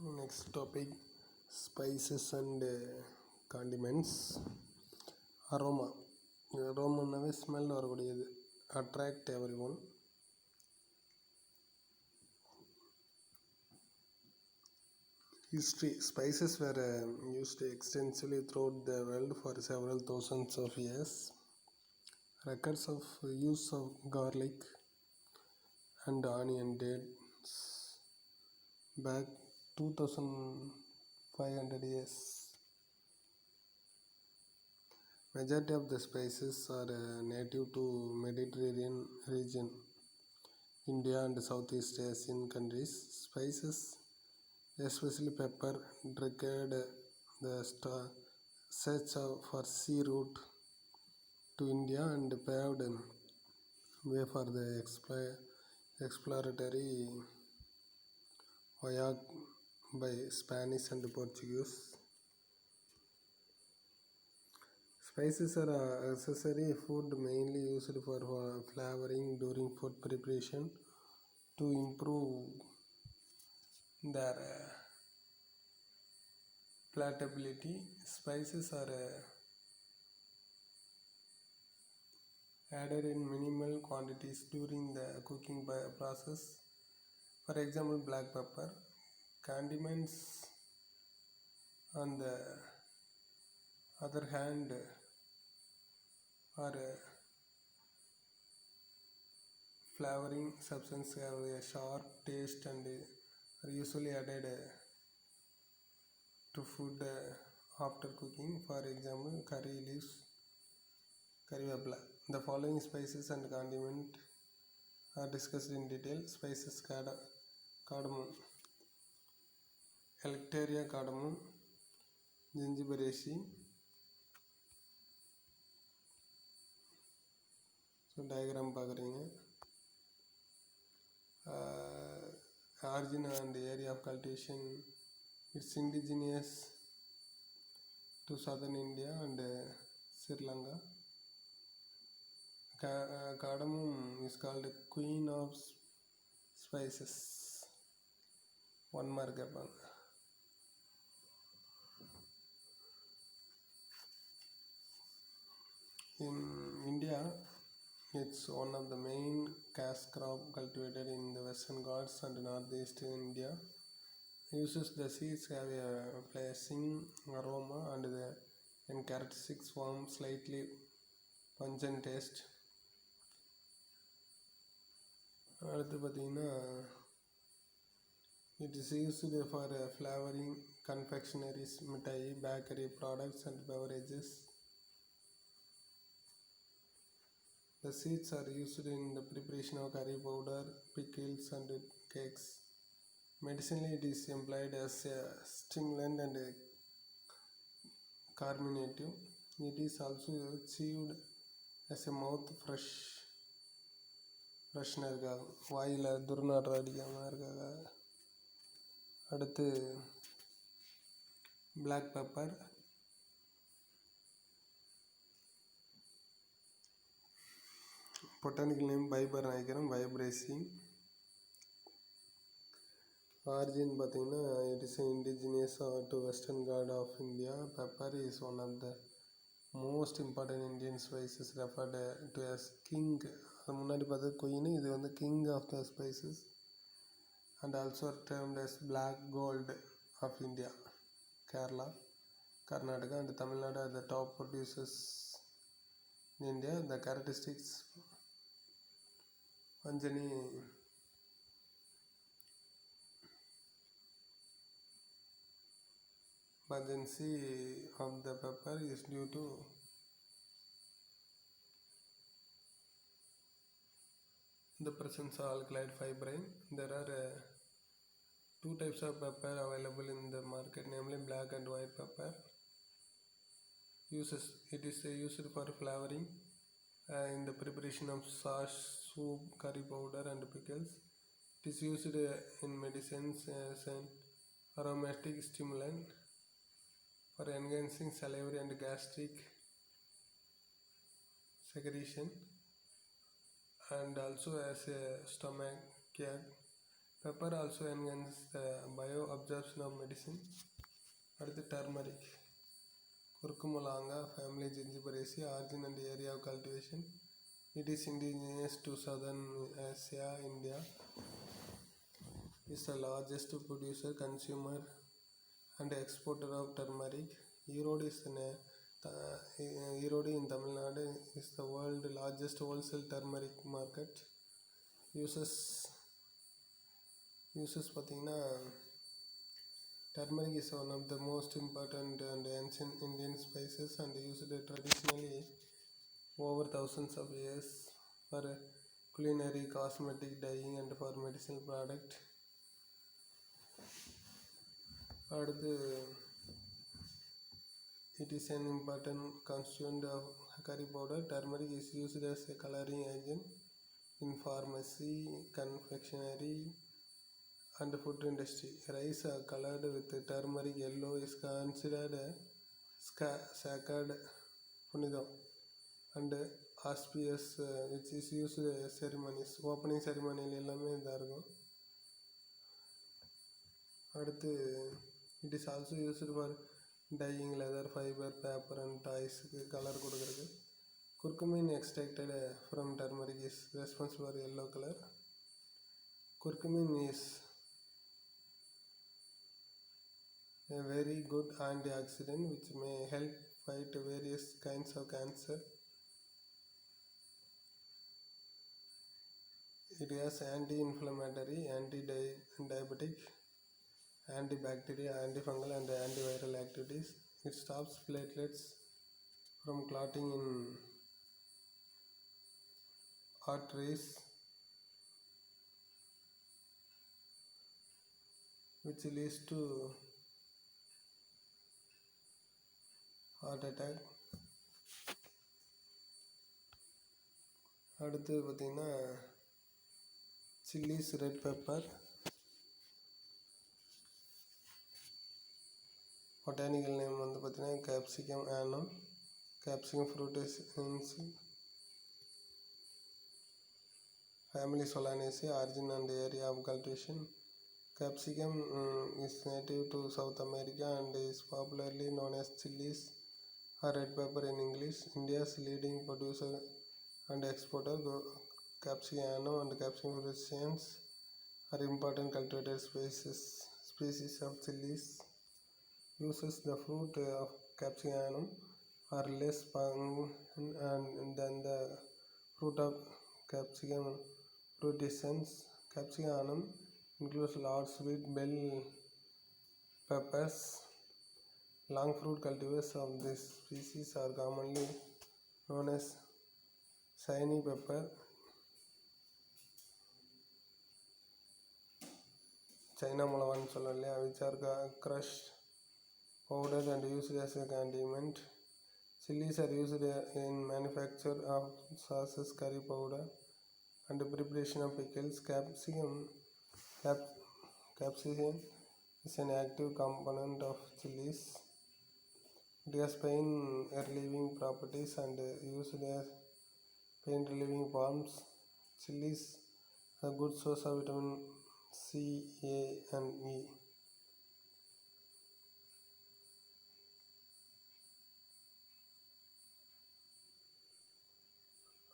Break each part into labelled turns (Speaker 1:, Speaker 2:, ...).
Speaker 1: Next topic, spices and condiments. Aroma. Aroma smell வரக்கூடியது. Attract everyone. History. Spices were used extensively throughout the world for several thousands of years. Records of use of garlic and onion dates back 2500 years. Majority of the spices are native to Mediterranean region, India and Southeast Asian countries. Spices, especially pepper, triggered the search for sea route to India and paved way for the exploratory voyage by Spanish and Portuguese. Spices are accessory food mainly used for flavoring during food preparation to improve their palatability. Spices are added in minimal quantities during the cooking process. For example, black pepper. Condiments, on the other hand, are flavoring substance have a sharp taste and are usually added to food after cooking. For example, curry leaves, karivepla. The following spices and condiment are discussed in detail. Spices: cardamom, Electeria cardamom, gingiberacea. So diagram பார்க்குறீங்க. Origin and area of cultivation. It's indigenous to southern India and Sri Lanka. Cardamom is called queen of spices. One mark கேட்பாங்க. In India, it's one of the main cash crop cultivated in the Western Ghats and Northeast India. Uses the seeds have a pleasing aroma and the characteristic warm, slightly pungent taste. அடுத்து பார்த்தீங்கன்னா, it is used for flavoring confectionaries, மிட்டாய், bakery products and beverages. The seeds are used in the preparation of curry powder, pickles and cakes. Medicinally, it is employed as a stimulant and a carminative. It is also chewed as a mouth freshener, வாயில் துர்நாற்றம் அடிக்காமல் இருக்காங்க. அடுத்து black pepper. Botanical name Viburnum vibraceae. Origin பார்த்தீங்கன்னா, it is indigenous to Western Ghats of India. Pepper is one of the most important Indian spices referred to as king. அது முன்னாடி பார்த்தது queen, இது வந்து king of the spices and also termed as black gold of India. Kerala, Karnataka and Tamil Nadu are the top producers in India. The characteristics: pungency of the pepper is due to the presence of alkaloid fibrin. There are two types of pepper available in the market, namely black and white pepper. Uses: it is used for flavoring in the preparation of sauce, soup, curry powder and pickles. It is used in medicines as an aromatic stimulant for enhancing salivary and gastric secretion and also as a stomach care. Pepper also enhances the bioavailability absorption of medicine. அடுத்து turmeric. Curcumolanga family Gingiberaceae. Origin and area of cultivation. It is indigenous to southern Asia. India is the largest producer, consumer and exporter of turmeric. Erode in Tamil Nadu is the world's largest wholesale turmeric market. Uses பார்த்தீங்கன்னா turmeric is one of the most important and ancient Indian spices and used traditionally over thousands of years for culinary, cosmetic, dyeing and for medicinal product. அடுத்து it is an important constituent of curry powder. Turmeric is used as a coloring agent in pharmacy, confectionery and food industry. Rice colored with turmeric yellow is considered sacred punidam and auspicious, which is used ceremonies. Opening ceremony எல்லாமே இதாக இருக்கும். அடுத்து it is also used for dyeing leather, fiber, paper and toys color கொடுக்குறது. Curcumin extracted from turmeric is responsible for yellow color. Curcumin is a very good antioxidant which may help fight various kinds of cancer. It has anti-inflammatory, anti-diabetic, antibacterial, antifungal and antiviral activities. It stops platelets from clotting in arteries, which leads to heart attack. அடுத்து பார்த்திங்கன்னா chilies, red pepper. Botanical name வந்து பார்த்திங்கன்னா capsicum annum. Capsicum frutescens. Family Solanaceae. Origin and area of cultivation. Capsicum is native to South America and is popularly known as chilies or red pepper in English. India's leading producer and exporter. Capsicum annum and Capsicum frutescens are important cultivated species of chilies. Uses the fruit of Capsicum annum are less pungent than the fruit of Capsicum frutescens. Capsicum annum includes large sweet bell peppers. Long fruit cultivars of this species are commonly known as shiny pepper, China மிளகான்னு சொல்லலாம் இல்லையா, which are crushed, powdered and used as a condiment. Chilies are used in manufacture of sauces, curry powder and preparation of pickles. Capsicum is an active component of chilies. It has pain relieving properties and used as pain relieving balms. Chilies are a good source of vitamin C, A and E.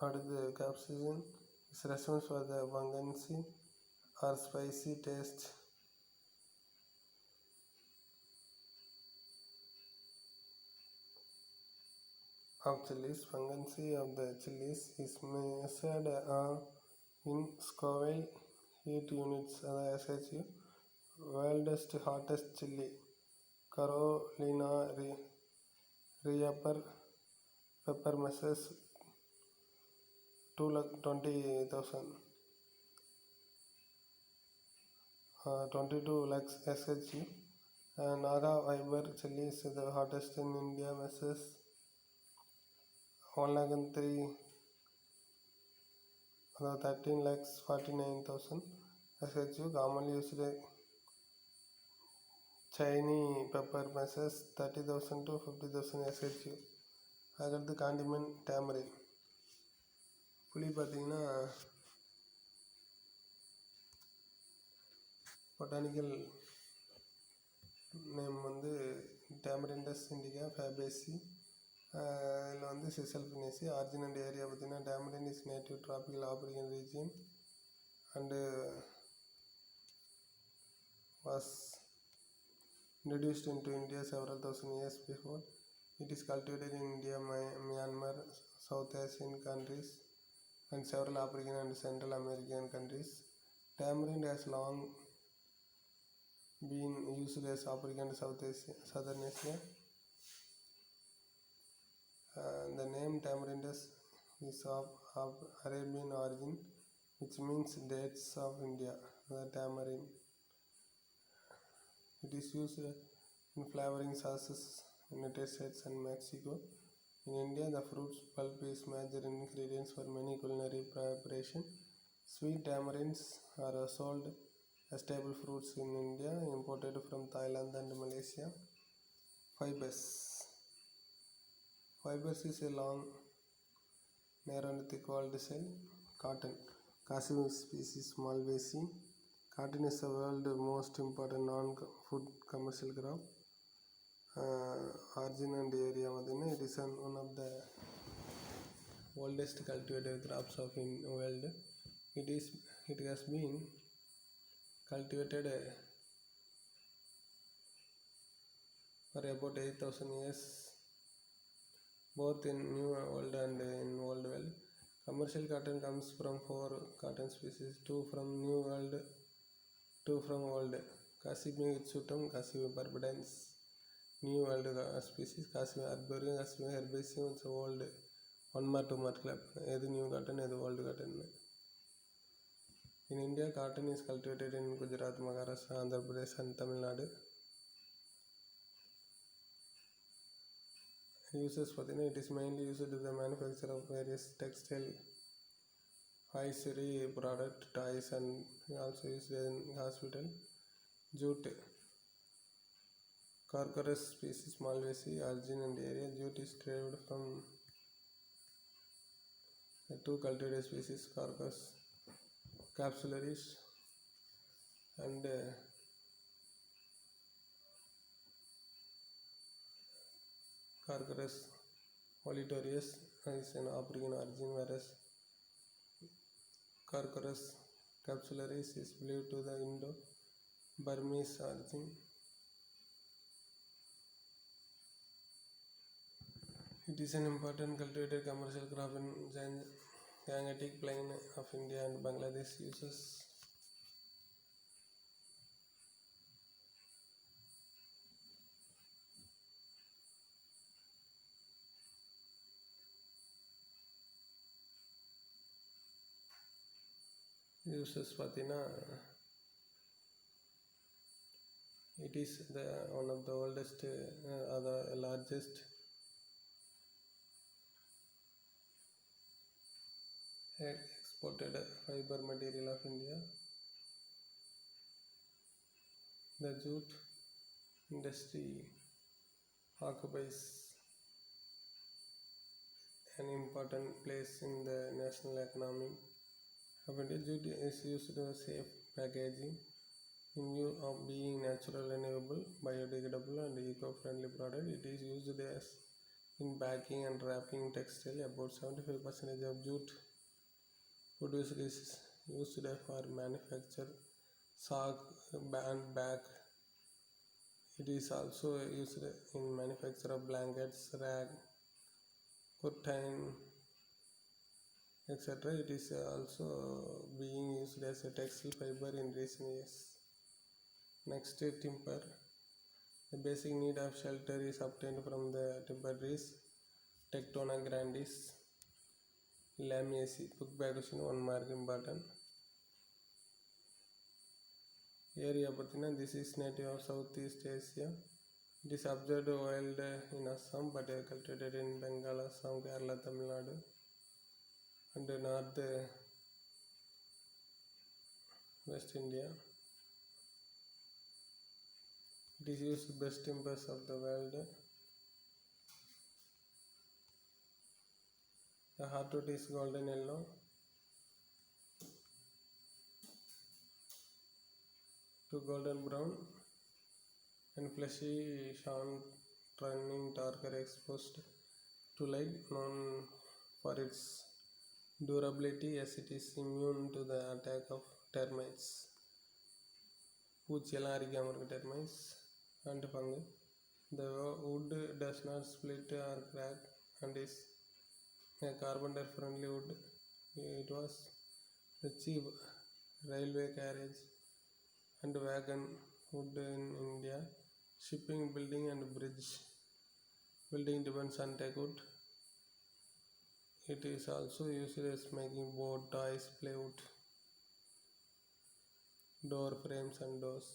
Speaker 1: அடுத்து capsaicin is responsible for the pungency or spicy taste of chilies. Pungency of the chilies is measured in Scoville heat units, SHU. World's hottest chili, Carolina Reaper pepper measures 220,000. 22 lakhs SHU. Naga Viber chili is the hottest in India, measures 13,49,000 SHU. Commonly used Chinese pepper measures 30,000 to 50,000 SHU. அதுக்கடுத்து condiment tamarin. புளி பார்த்திங்கன்னா botanical name வந்து டேமரிண்டஸ் Indica Fabaceae. இதில் வந்து சிசல்ஃபினேசி. Origin and area பார்த்தீங்கன்னா tamarind is native tropical African region and was introduced into India several thousand years before. It is cultivated in India, Myanmar, South Asian countries, and several African and Central American countries. Tamarind has long been used as African and Southern Asia. The name Tamarindus is of Arabian origin, which means dates of India. The tamarind. It is used in flavoring sauces in United States and Mexico. In India, the fruit's pulp is major ingredients for many culinary preparation. Sweet tamarinds are sold as table fruits in India, imported from Thailand and Malaysia. Fibers. Fibers is a long, narrow and thick walled cell. Cotton. Cashew species Malvaceae. Cotton is the world's most important non-food commercial crop. Origin and area, it is one of the oldest cultivated crops of in world. It has been cultivated for about 8,000 years, both in New World and in Old World. Commercial cotton comes from 4 cotton species, 2 from New World, 2 from Old. Cassime hirsutum, Cassime barbadense. New World species, Cassime arboreum, Cassime herbaceum, it's old. 1 mark 2 mark club. Either new cotton, either old cotton. In India, cotton is cultivated in Gujarat, Maharashtra, Andhra Pradesh, and Tamil Nadu. Uses for it is mainly used in the manufacture of various textile, hosiery product, toys, and also used in hospital. Jute. Carcorus species Malvaceae, origin and area. Jute is derived from the 2 cultivated species, Carcorus capsularis and Carcorus olitorius is an African origin, whereas Carcorus capsularis is believed to the Indo-Burmese origin. It is an important cultivated commercial crop in Gangetic Plain of India and Bangladesh uses. Patina. It is one of the oldest, the largest exported fiber material of India. The jute industry occupies an important place in the national economy of India. Jute is used for safe packaging in view of being natural, renewable, biodegradable, and eco-friendly product. It is used as in baking and wrapping textile. About 75% of jute produced is used for manufacture sock and bag. It is also used in manufacture of blankets, rag, curtain, etc. It is also being used as a textile fiber in recent years. Next, timber. The basic need of shelter is obtained from the timber trees, Tectona grandis, Lamiaceae. Book back question 1 mark important. Area pathina, this is native of Southeast Asia. It is observed wild in Assam but cultivated in Bengal, Assam, Kerala, Tamil Nadu and North West India. It is used best timbers of the world. The heartwood is golden yellow. To golden brown and fleshy, sharp-turning target exposed to light, known for its durability as it is immune to the attack of termites, பூச்சியெல்லாம் அரிக்காமல் இருக்க termites and fungi. The wood does not split or crack and is a carpenter-friendly wood. It was the chief railway carriage and wagon wood in India. Shipping, building, and bridge building depends on teakwood. It is also used as making boat, toys, plywood, door frames, and doors.